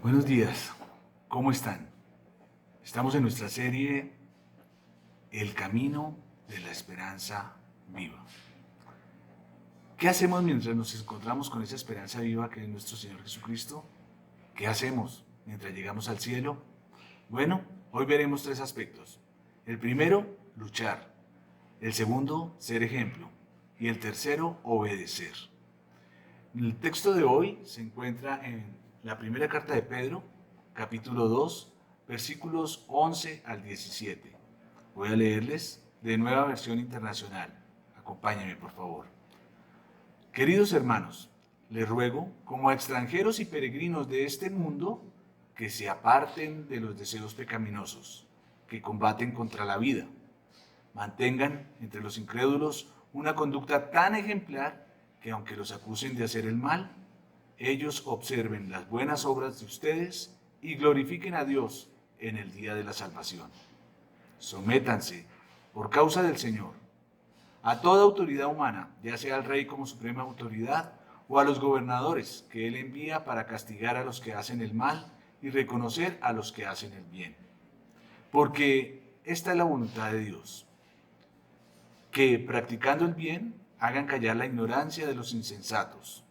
Buenos días, ¿cómo están? Estamos en nuestra serie El Camino de la Esperanza Viva. ¿Qué hacemos mientras nos encontramos con esa esperanza viva que es nuestro Señor Jesucristo? ¿Qué hacemos mientras llegamos al cielo? Bueno, hoy veremos tres aspectos. El primero, luchar. El segundo, ser ejemplo. Y el tercero, obedecer. El texto de hoy se encuentra en la primera carta de Pedro, capítulo 2, versículos 11 al 17. Voy a leerles de Nueva Versión Internacional. Acompáñenme, por favor. Queridos hermanos, les ruego, como a extranjeros y peregrinos de este mundo, que se aparten de los deseos pecaminosos, que combaten contra la vida. Mantengan entre los incrédulos una conducta tan ejemplar que aunque los acusen de hacer el mal, ellos observen las buenas obras de ustedes y glorifiquen a Dios en el día de la salvación. Sométanse, por causa del Señor, a toda autoridad humana, ya sea al rey como suprema autoridad o a los gobernadores que él envía para castigar a los que hacen el mal y reconocer a los que hacen el bien. Porque esta es la voluntad de Dios, que practicando el bien hagan callar la ignorancia de los insensatos.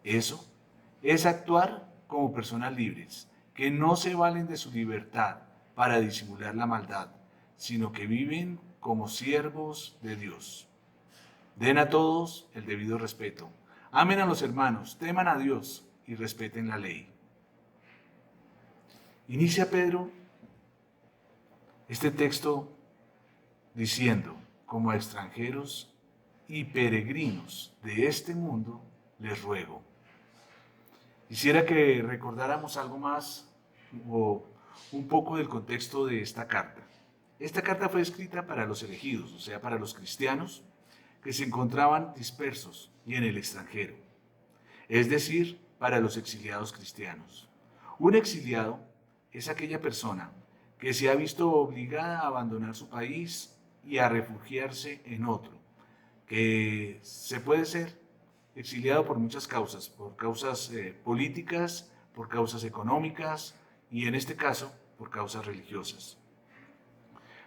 Eso es actuar como personas libres, que no se valen de su libertad para disimular la maldad, sino que viven como siervos de Dios. Den a todos el debido respeto. Amen a los hermanos, teman a Dios y respeten la ley. Inicia Pedro este texto diciendo, como a extranjeros y peregrinos de este mundo, les ruego. Quisiera que recordáramos algo más o un poco del contexto de esta carta. Esta carta fue escrita para los elegidos, o sea, para los cristianos que se encontraban dispersos y en el extranjero, es decir, para los exiliados cristianos. Un exiliado es aquella persona que se ha visto obligada a abandonar su país y a refugiarse en otro, que se puede ser exiliado por muchas causas, por causas políticas, por causas económicas y en este caso por causas religiosas.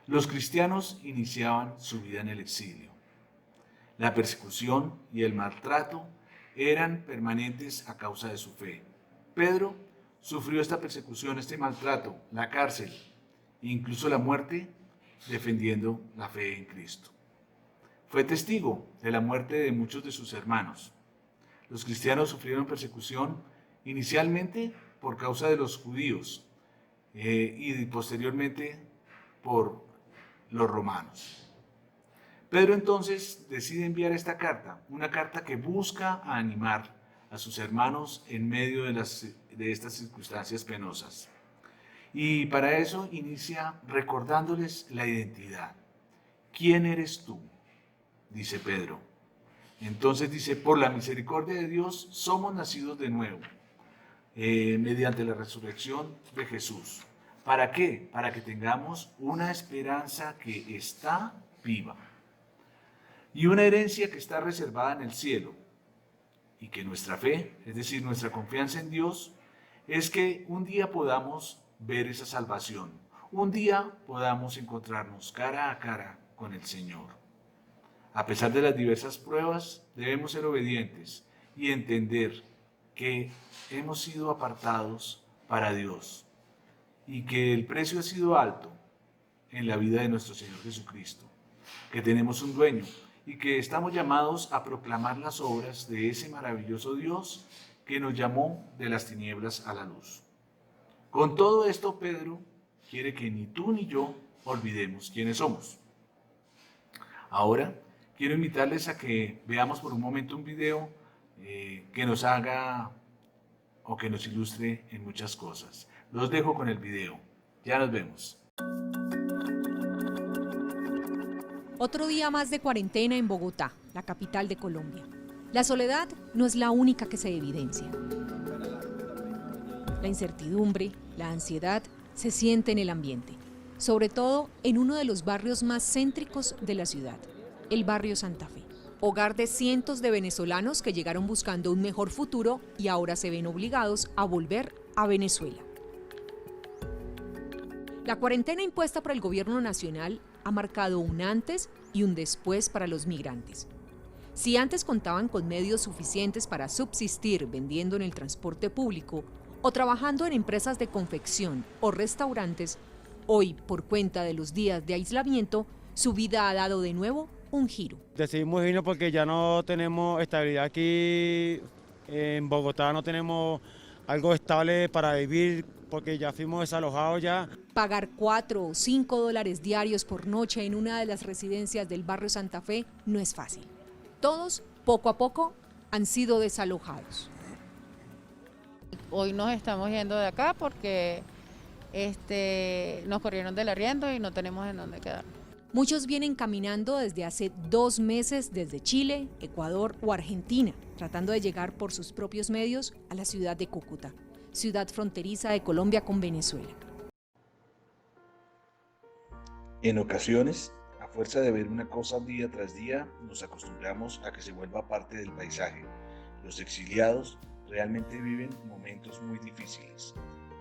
Los cristianos iniciaban su vida en el exilio. La persecución y el maltrato eran permanentes a causa de su fe. Pedro sufrió esta persecución, este maltrato, la cárcel e incluso la muerte defendiendo la fe en Cristo. Fue testigo de la muerte de muchos de sus hermanos. Los cristianos sufrieron persecución inicialmente por causa de los judíos y posteriormente por los romanos. Pedro entonces decide enviar esta carta, una carta que busca animar a sus hermanos en medio de estas circunstancias penosas. Y para eso inicia recordándoles la identidad. ¿Quién eres tú?, dice Pedro. Entonces dice, por la misericordia de Dios somos nacidos de nuevo, mediante la resurrección de Jesús. ¿Para qué? Para que tengamos una esperanza que está viva y una herencia que está reservada en el cielo, y que nuestra fe, es decir, nuestra confianza en Dios, es que un día podamos ver esa salvación, un día podamos encontrarnos cara a cara con el Señor. A pesar de las diversas pruebas, debemos ser obedientes y entender que hemos sido apartados para Dios y que el precio ha sido alto en la vida de nuestro Señor Jesucristo, que tenemos un dueño y que estamos llamados a proclamar las obras de ese maravilloso Dios que nos llamó de las tinieblas a la luz. Con todo esto, Pedro quiere que ni tú ni yo olvidemos quiénes somos. Ahora, quiero invitarles a que veamos por un momento un video que nos haga o que nos ilustre en muchas cosas. Los dejo con el video. Ya nos vemos. Otro día más de cuarentena en Bogotá, la capital de Colombia. La soledad no es la única que se evidencia. La incertidumbre, la ansiedad se siente en el ambiente, sobre todo en uno de los barrios más céntricos de la ciudad, el barrio Santa Fe. Hogar de cientos de venezolanos que llegaron buscando un mejor futuro y ahora se ven obligados a volver a Venezuela. La cuarentena impuesta por el gobierno nacional ha marcado un antes y un después para los migrantes. Si antes contaban con medios suficientes para subsistir vendiendo en el transporte público o trabajando en empresas de confección o restaurantes, hoy, por cuenta de los días de aislamiento, su vida ha dado de nuevo un giro. Decidimos irnos porque ya no tenemos estabilidad aquí en Bogotá, no tenemos algo estable para vivir porque ya fuimos desalojados ya. Pagar $4 o $5 diarios por noche en una de las residencias del barrio Santa Fe no es fácil. Todos, poco a poco, han sido desalojados. Hoy nos estamos yendo de acá porque nos corrieron del arriendo y no tenemos en dónde quedar. Muchos vienen caminando desde hace 2 meses desde Chile, Ecuador o Argentina, tratando de llegar por sus propios medios a la ciudad de Cúcuta, ciudad fronteriza de Colombia con Venezuela. En ocasiones, a fuerza de ver una cosa día tras día, nos acostumbramos a que se vuelva parte del paisaje. Los exiliados realmente viven momentos muy difíciles.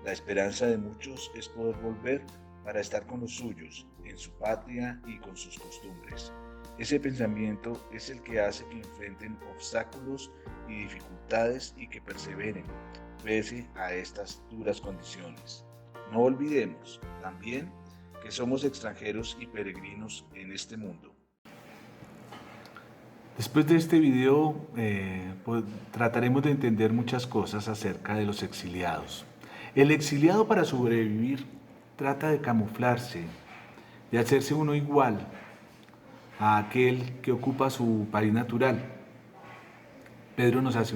La esperanza de muchos es poder volver para estar con los suyos, en su patria y con sus costumbres. Ese pensamiento es el que hace que enfrenten obstáculos y dificultades y que perseveren, pese a estas duras condiciones. No olvidemos también que somos extranjeros y peregrinos en este mundo. Después de este video, trataremos de entender muchas cosas acerca de los exiliados. El exiliado, para sobrevivir, trata de camuflarse, de hacerse uno igual a aquel que ocupa su país natural. Pedro nos hace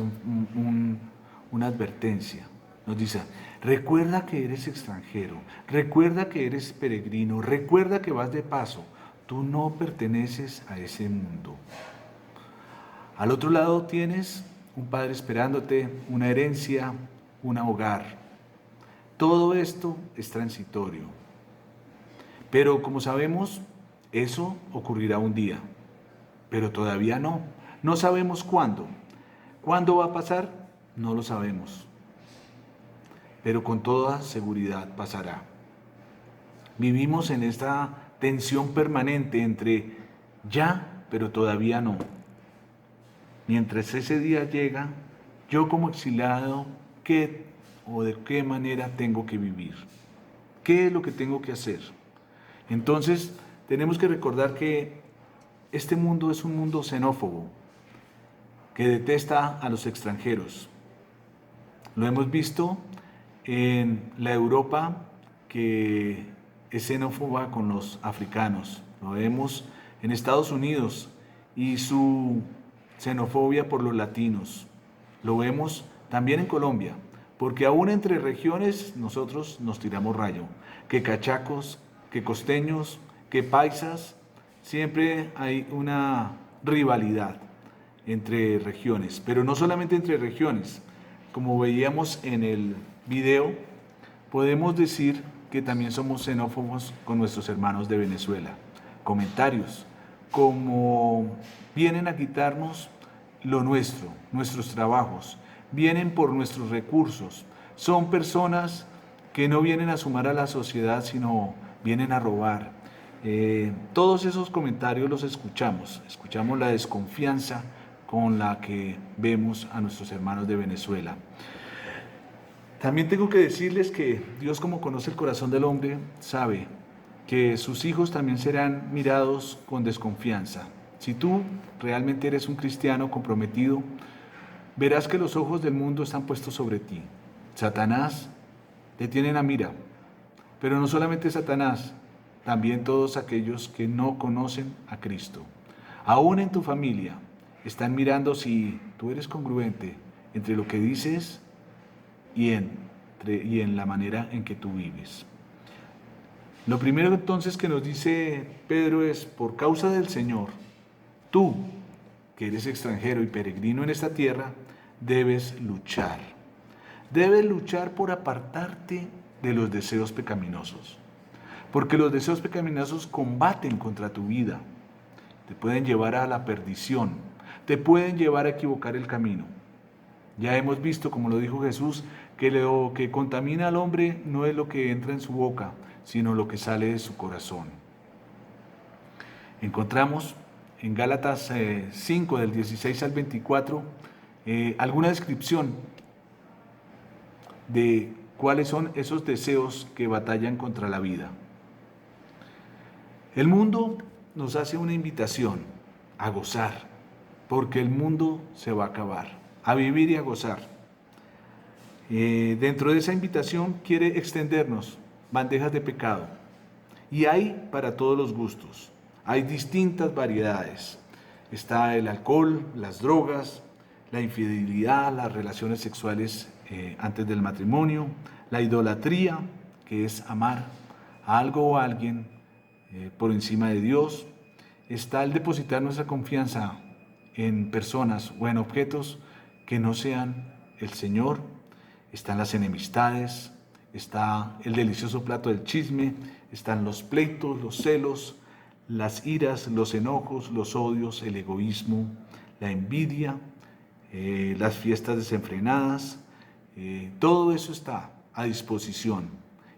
una advertencia, nos dice: recuerda que eres extranjero, recuerda que eres peregrino, recuerda que vas de paso, tú no perteneces a ese mundo. Al otro lado tienes un padre esperándote, una herencia, un hogar. Todo esto es transitorio. Pero como sabemos, eso ocurrirá un día. Pero todavía no. No sabemos cuándo. ¿Cuándo va a pasar? No lo sabemos. Pero con toda seguridad pasará. Vivimos en esta tensión permanente entre ya, pero todavía no. Mientras ese día llega, yo como exiliado, ¿qué o de qué manera tengo que vivir? ¿Qué es lo que tengo que hacer? Entonces, tenemos que recordar que este mundo es un mundo xenófobo, que detesta a los extranjeros. Lo hemos visto en la Europa, que es xenófoba con los africanos. Lo vemos en Estados Unidos y su xenofobia por los latinos. Lo vemos también en Colombia, porque aún entre regiones nosotros nos tiramos rayo. Que cachacos, que costeños, que paisas, siempre hay una rivalidad entre regiones, pero no solamente entre regiones. Como veíamos en el video, podemos decir que también somos xenófobos con nuestros hermanos de Venezuela. Comentarios como: vienen a quitarnos lo nuestro, nuestros trabajos, vienen por nuestros recursos, son personas que no vienen a sumar a la sociedad, sino vienen a robar. Todos esos comentarios los escuchamos la desconfianza con la que vemos a nuestros hermanos de Venezuela. También tengo que decirles que Dios, como conoce el corazón del hombre, sabe que sus hijos también serán mirados con desconfianza. Si tú realmente eres un cristiano comprometido, verás que los ojos del mundo están puestos sobre ti. Satanás te tiene en la mira, pero no solamente Satanás, también todos aquellos que no conocen a Cristo. Aún en tu familia están mirando si tú eres congruente entre lo que dices y en la manera en que tú vives. Lo primero entonces que nos dice Pedro es: por causa del Señor, tú, que eres extranjero y peregrino en esta tierra, debes luchar. Debes luchar por apartarte de los deseos pecaminosos. Porque los deseos pecaminosos combaten contra tu vida. Te pueden llevar a la perdición. Te pueden llevar a equivocar el camino. Ya hemos visto, como lo dijo Jesús, que lo que contamina al hombre no es lo que entra en su boca, sino lo que sale de su corazón. Encontramos en Gálatas 5, del 16 al 24, alguna descripción de cuáles son esos deseos que batallan contra la vida. El mundo nos hace una invitación a gozar, porque el mundo se va a acabar, a vivir y a gozar. Dentro de esa invitación quiere extendernos bandejas de pecado, y hay para todos los gustos. Hay distintas variedades. Está el alcohol, las drogas, la infidelidad, las relaciones sexuales antes del matrimonio, la idolatría, que es amar a algo o a alguien por encima de Dios. Está el depositar nuestra confianza en personas o en objetos que no sean el Señor. Están las enemistades, está el delicioso plato del chisme, están los pleitos, los celos, las iras, los enojos, los odios, el egoísmo, la envidia, las fiestas desenfrenadas. Todo eso está a disposición,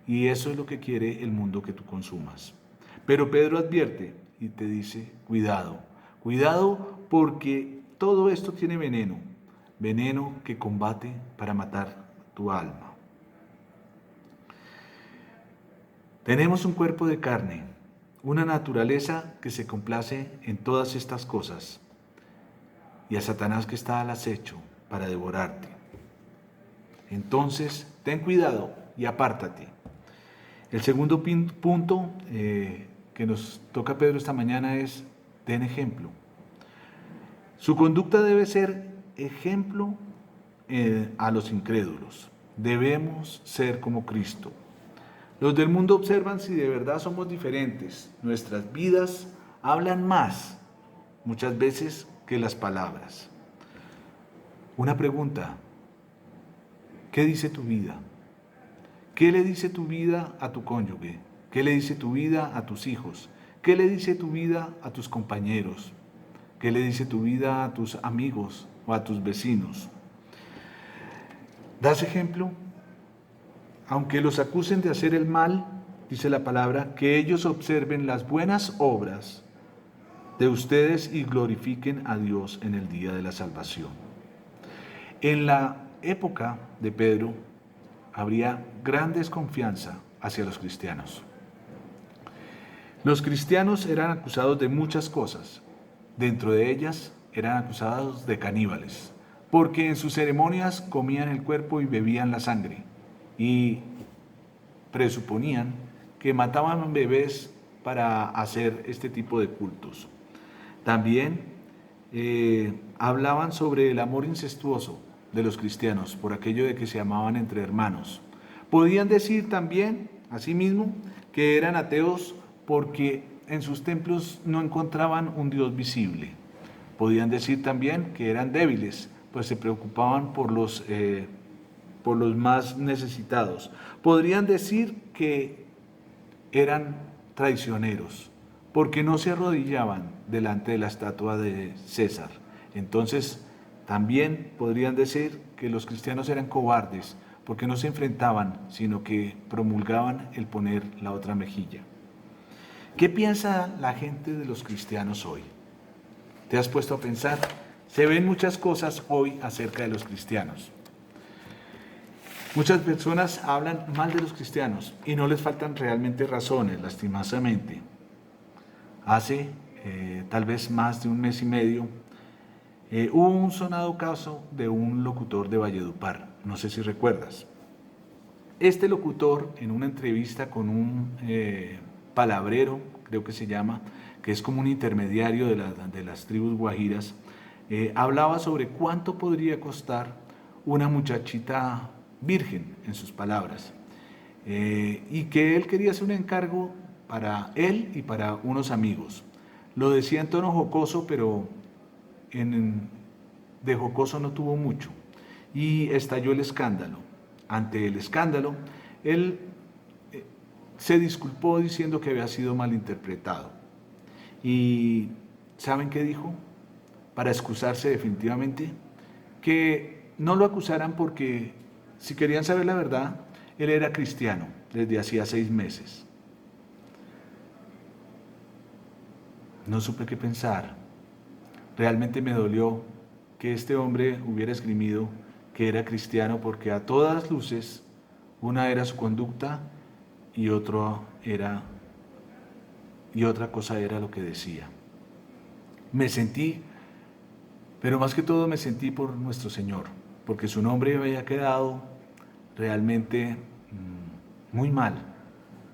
y eso es lo que quiere el mundo que tú consumas. Pero Pedro advierte y te dice, cuidado, cuidado, porque todo esto tiene veneno, veneno que combate para matar tu alma. Tenemos un cuerpo de carne, una naturaleza que se complace en todas estas cosas, y a Satanás que está al acecho para devorarte. Entonces, ten cuidado y apártate. El segundo punto que nos toca Pedro esta mañana es, ten ejemplo. Su conducta debe ser ejemplo a los incrédulos. Debemos ser como Cristo. Los del mundo observan si de verdad somos diferentes. Nuestras vidas hablan más, muchas veces, que las palabras. Una pregunta: ¿qué dice tu vida? ¿Qué le dice tu vida a tu cónyuge? ¿Qué le dice tu vida a tus hijos? ¿Qué le dice tu vida a tus compañeros? ¿Qué le dice tu vida a tus amigos o a tus vecinos? ¿Das ejemplo? Aunque los acusen de hacer el mal, dice la palabra, que ellos observen las buenas obras de ustedes y glorifiquen a Dios en el día de la salvación. En la época de Pedro habría gran desconfianza hacia los cristianos. Los cristianos eran acusados de muchas cosas. Dentro de ellas eran acusados de caníbales, porque en sus ceremonias comían el cuerpo y bebían la sangre, y presuponían que mataban bebés para hacer este tipo de cultos. También hablaban sobre el amor incestuoso de los cristianos, por aquello de que se amaban entre hermanos. Podían decir también, asimismo, que eran ateos porque en sus templos no encontraban un Dios visible. Podían decir también que eran débiles, pues se preocupaban por los más necesitados. Podrían decir que eran traicioneros, porque no se arrodillaban delante de la estatua de César. Entonces, también podrían decir que los cristianos eran cobardes, porque no se enfrentaban, sino que promulgaban el poner la otra mejilla. ¿Qué piensa la gente de los cristianos hoy? ¿Te has puesto a pensar? Se ven muchas cosas hoy acerca de los cristianos. Muchas personas hablan mal de los cristianos y no les faltan realmente razones, lastimosamente. Hace tal vez más de un mes y medio hubo un sonado caso de un locutor de Valledupar, no sé si recuerdas. Este locutor, en una entrevista con un palabrero, creo que se llama, que es como un intermediario de las tribus guajiras, hablaba sobre cuánto podría costar una muchachita virgen, en sus palabras, y que él quería hacer un encargo para él y para unos amigos. Lo decía en tono jocoso, pero de jocoso no tuvo mucho, y estalló el escándalo. Ante el escándalo, él se disculpó diciendo que había sido malinterpretado. ¿Y saben qué dijo? Para excusarse definitivamente, que no lo acusaran porque Si querían saber la verdad, él era cristiano desde hacía 6 meses. No supe qué pensar. Realmente me dolió que este hombre hubiera esgrimido que era cristiano, porque a todas luces una era su conducta y otra cosa era lo que decía. Me sentí, pero más que todo me sentí por nuestro Señor, porque su nombre había quedado realmente muy mal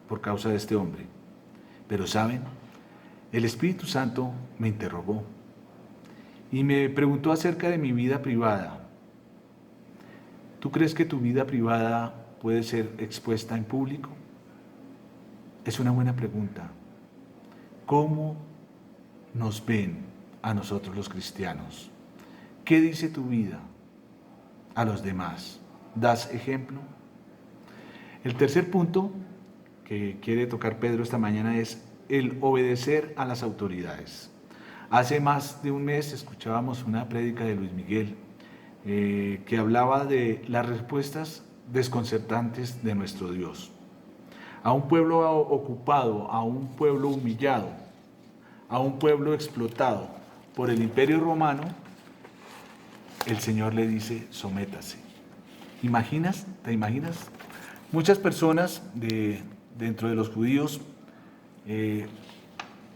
por causa de este hombre. Pero ¿saben? El Espíritu Santo me interrogó y me preguntó acerca de mi vida privada. ¿Tú crees que tu vida privada puede ser expuesta en público? Es una buena pregunta. ¿Cómo nos ven a nosotros los cristianos? ¿Qué dice tu vida a los demás? ¿Das ejemplo? El tercer punto que quiere tocar Pedro esta mañana es el obedecer a las autoridades. Hace más de un mes escuchábamos una prédica de Luis Miguel que hablaba de las respuestas desconcertantes de nuestro Dios. A un pueblo ocupado, a un pueblo humillado, a un pueblo explotado por el Imperio Romano, el Señor le dice, sométase. ¿Te imaginas? Muchas personas dentro de los judíos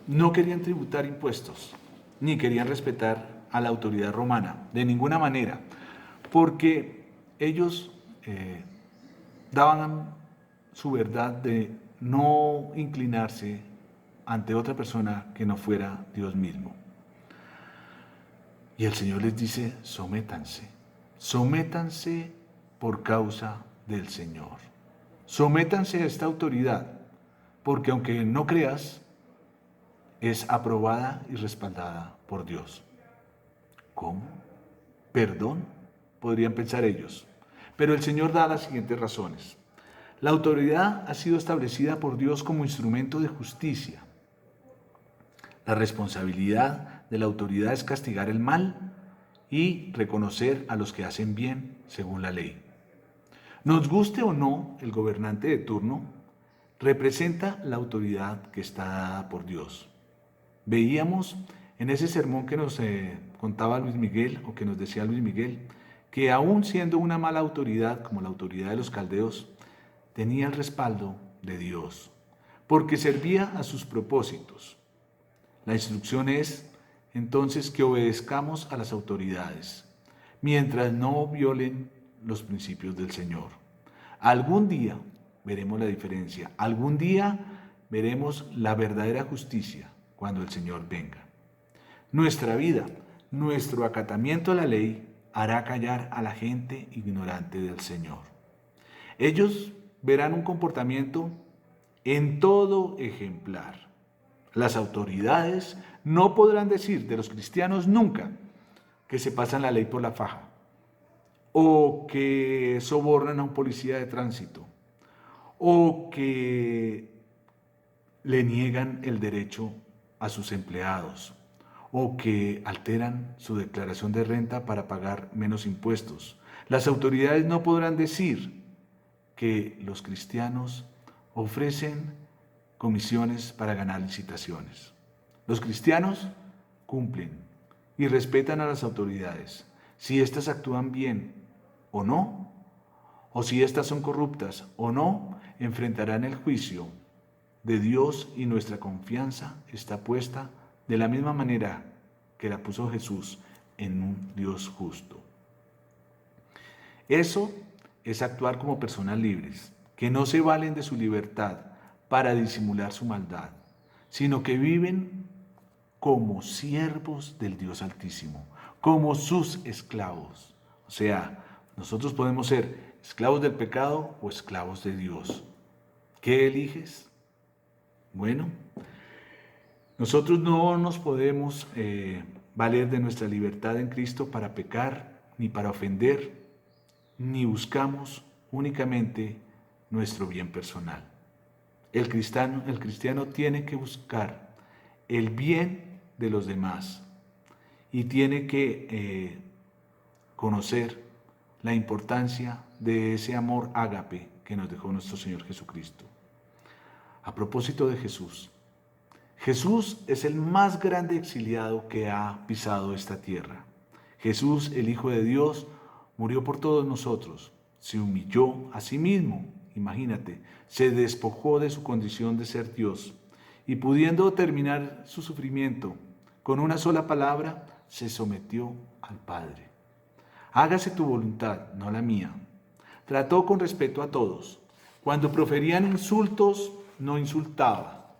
no querían tributar impuestos, ni querían respetar a la autoridad romana, de ninguna manera, porque ellos daban su verdad de no inclinarse ante otra persona que no fuera Dios mismo. Y el Señor les dice, sométanse por causa del Señor. Sométanse a esta autoridad, porque aunque no creas, es aprobada y respaldada por Dios. ¿Cómo? ¿Perdón? Podrían pensar ellos. Pero el Señor da las siguientes razones. La autoridad ha sido establecida por Dios como instrumento de justicia. La responsabilidad de la autoridad es castigar el mal y reconocer a los que hacen bien según la ley. Nos guste o no, el gobernante de turno representa la autoridad que está dada por Dios. Veíamos en ese sermón que nos contaba Luis Miguel, o que nos decía Luis Miguel, que aún siendo una mala autoridad, como la autoridad de los caldeos, tenía el respaldo de Dios, porque servía a sus propósitos. La instrucción es, entonces, que obedezcamos a las autoridades, mientras no violen los principios del Señor. Algún día veremos la diferencia, algún día veremos la verdadera justicia cuando el Señor venga. Nuestra vida, nuestro acatamiento a la ley hará callar a la gente ignorante del Señor. Ellos verán un comportamiento en todo ejemplar. Las autoridades no podrán decir de los cristianos nunca que se pasan la ley por la faja o que sobornan a un policía de tránsito o que le niegan el derecho a sus empleados o que alteran su declaración de renta para pagar menos impuestos. Las autoridades no podrán decir que los cristianos ofrecen comisiones para ganar licitaciones. Los cristianos cumplen y respetan a las autoridades, si éstas actúan bien o no, o si éstas son corruptas o no, enfrentarán el juicio de Dios y nuestra confianza está puesta de la misma manera que la puso Jesús en un Dios justo. Eso es actuar como personas libres, que no se valen de su libertad para disimular su maldad, sino que viven como siervos del Dios Altísimo, como sus esclavos. O sea, nosotros podemos ser esclavos del pecado o esclavos de Dios. ¿Qué eliges? Bueno, nosotros no nos podemos valer de nuestra libertad en Cristo para pecar, ni para ofender, ni buscamos únicamente nuestro bien personal. El cristiano tiene que buscar el bien de los demás y tiene que conocer la importancia de ese amor ágape que nos dejó nuestro Señor Jesucristo. A propósito de Jesús, Jesús es el más grande exiliado que ha pisado esta tierra. Jesús, el Hijo de Dios, murió por todos nosotros, se humilló a sí mismo, imagínate, se despojó de su condición de ser Dios y pudiendo terminar su sufrimiento con una sola palabra, se sometió al Padre. Hágase tu voluntad, no la mía. Trató con respeto a todos. Cuando proferían insultos, no insultaba.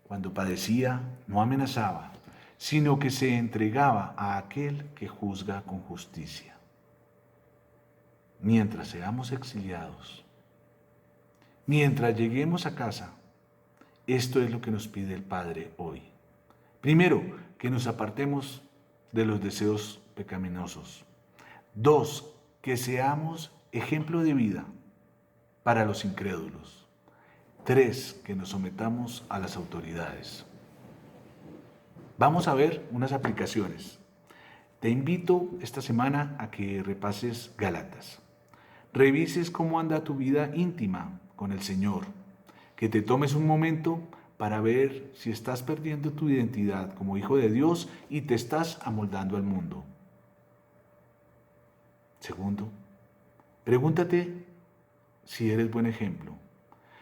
Cuando padecía, no amenazaba, sino que se entregaba a aquel que juzga con justicia. Mientras seamos exiliados, mientras lleguemos a casa, esto es lo que nos pide el Padre hoy. Primero, que nos apartemos de los deseos pecaminosos. 2, que seamos ejemplo de vida para los incrédulos. 3, que nos sometamos a las autoridades. Vamos a ver unas aplicaciones. Te invito esta semana a que repases Gálatas. Revises cómo anda tu vida íntima con el Señor. Que te tomes un momento para ver si estás perdiendo tu identidad como hijo de Dios y te estás amoldando al mundo. Segundo, pregúntate si eres buen ejemplo.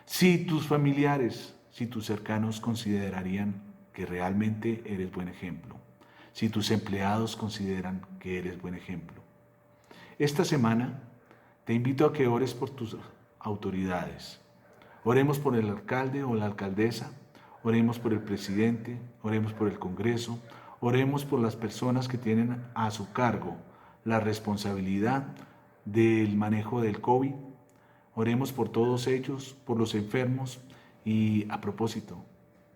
Si tus familiares, si tus cercanos considerarían que realmente eres buen ejemplo. Si tus empleados consideran que eres buen ejemplo. Esta semana te invito a que ores por tus autoridades. Oremos por el alcalde o la alcaldesa, oremos por el presidente, oremos por el Congreso, oremos por las personas que tienen a su cargo la responsabilidad del manejo del COVID. Oremos por todos ellos, por los enfermos y a propósito,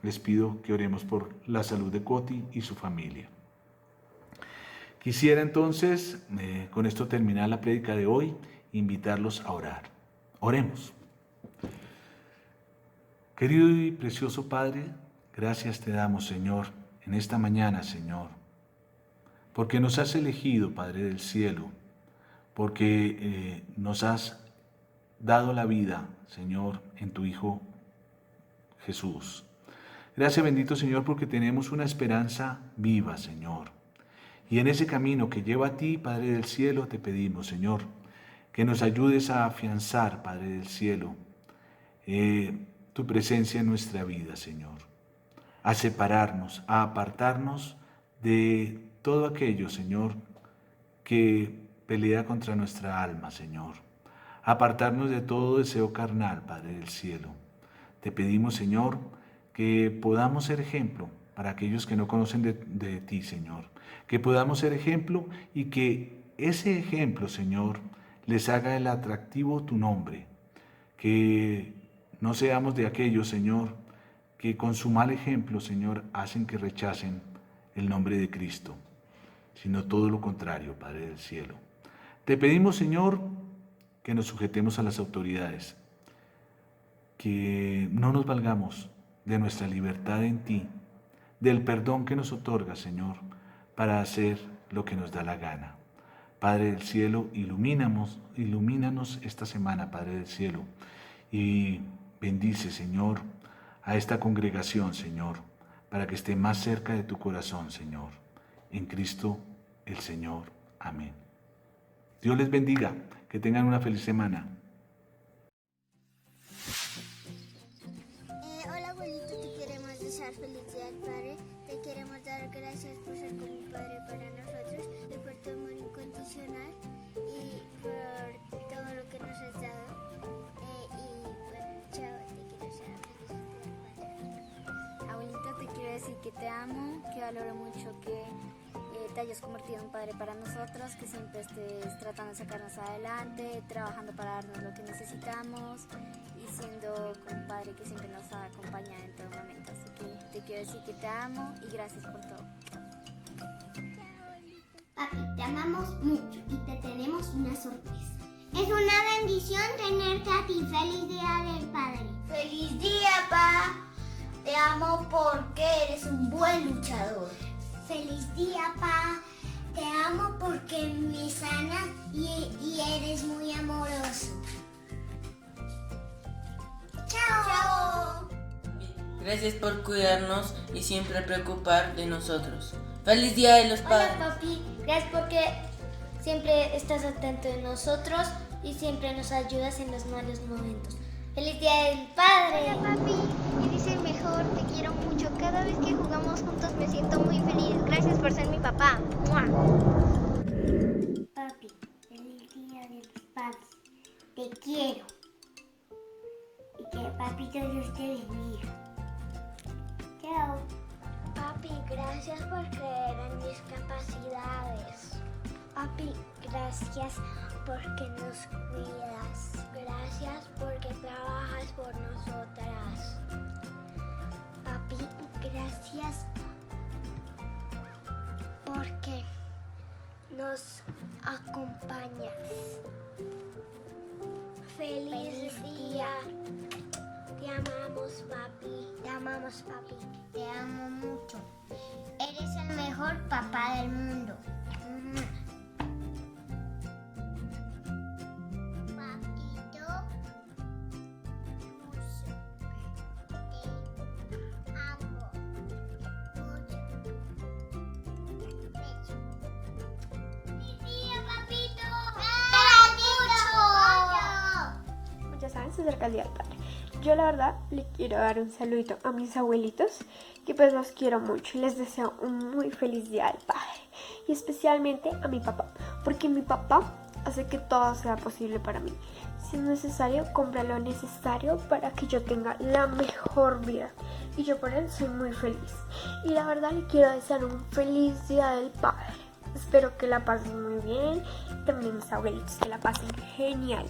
les pido que oremos por la salud de Coti y su familia. Quisiera entonces, con esto terminar la prédica de hoy, invitarlos a orar. Oremos. Querido y precioso Padre, gracias te damos, Señor, en esta mañana, Señor, porque nos has elegido, Padre del cielo, porque nos has dado la vida, Señor, en tu Hijo Jesús. Gracias, bendito Señor, porque tenemos una esperanza viva, Señor. Y en ese camino que lleva a ti, Padre del cielo, te pedimos, Señor, que nos ayudes a afianzar, Padre del cielo, tu presencia en nuestra vida, Señor. A separarnos, a apartarnos de todo aquello, Señor, que pelea contra nuestra alma, Señor. Apartarnos de todo deseo carnal, Padre del cielo. Te pedimos, Señor, que podamos ser ejemplo para aquellos que no conocen de ti, Señor. Que podamos ser ejemplo y que ese ejemplo, Señor, les haga el atractivo tu nombre. Que no seamos de aquellos, Señor, que con su mal ejemplo, Señor, hacen que rechacen el nombre de Cristo, sino todo lo contrario, Padre del cielo. Te pedimos, Señor, que nos sujetemos a las autoridades, que no nos valgamos de nuestra libertad en ti, del perdón que nos otorga, Señor, para hacer lo que nos da la gana. Padre del cielo, ilumínanos esta semana, Padre del cielo, y bendice, Señor, a esta congregación, Señor, para que esté más cerca de tu corazón, Señor. En Cristo el Señor. Amén. Dios les bendiga. Que tengan una feliz semana. Hola abuelito, te queremos desear feliz día del Padre. Te queremos dar gracias por ser como un padre para nosotros y por tu amor incondicional y por todo lo que nos has dado. Y bueno, chao, te quiero desear feliz día del Padre. Abuelita, te quiero decir que te amo, que valoro mucho que te hayas convertido en un padre para nosotros, que siempre estés tratando de sacarnos adelante, trabajando para darnos lo que necesitamos y siendo un padre que siempre nos acompaña en todo momento. Así que te quiero decir que te amo y gracias por todo. Papi, te amamos mucho y te tenemos una sorpresa. Es una bendición tenerte a ti. ¡Feliz Día del Padre! ¡Feliz día, pa! Te amo porque eres un buen luchador. ¡Feliz día, pa! te amo porque me sanas y eres muy amoroso. Chao. Gracias por cuidarnos y siempre preocupar de nosotros. ¡Feliz Día de los Padres! Hola papi, gracias porque siempre estás atento de nosotros y siempre nos ayudas en los malos momentos. ¡Feliz Día del Padre! Hola papi, eres el mejor, te quiero mucho. Cada vez que jugamos juntos me siento muy feliz. Gracias por ser mi papá. ¡Mua! Papi, feliz Día de los Padres. Te quiero. Y que papito Dios te bendiga. Chao. Papi, gracias por creer en mis capacidades. Papi, gracias porque nos cuidas. Gracias porque trabajas por nosotras. Papi, gracias porque nos acompañas. Feliz día. Te amamos, papi. Te amamos, papi. Te amo mucho. Eres el mejor papá del mundo. Papito, mucho. Te amo mucho. Beso. ¡Feliz día, papito! ¡Te Ya saben, se acerca el Día del Padre. Yo la verdad le quiero dar un saludito a mis abuelitos, que pues los quiero mucho y les deseo un muy feliz Día del Padre. Y especialmente a mi papá, porque mi papá hace que todo sea posible para mí. Si es necesario, compra lo necesario para que yo tenga la mejor vida. Y yo por él soy muy feliz. Y la verdad le quiero desear un feliz Día del Padre. Espero que la pasen muy bien. También mis abuelitos que la pasen genial.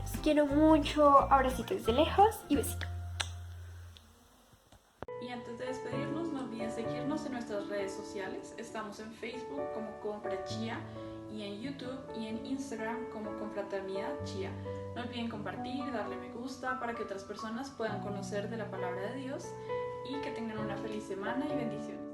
Los quiero mucho. Abracitos de lejos y besito. Y antes de despedirnos, no olviden seguirnos en nuestras redes sociales. Estamos en Facebook como Compra Chía y en YouTube y en Instagram como Confraternidad Chía. No olviden compartir, darle me gusta para que otras personas puedan conocer de la palabra de Dios y que tengan una feliz semana y bendiciones.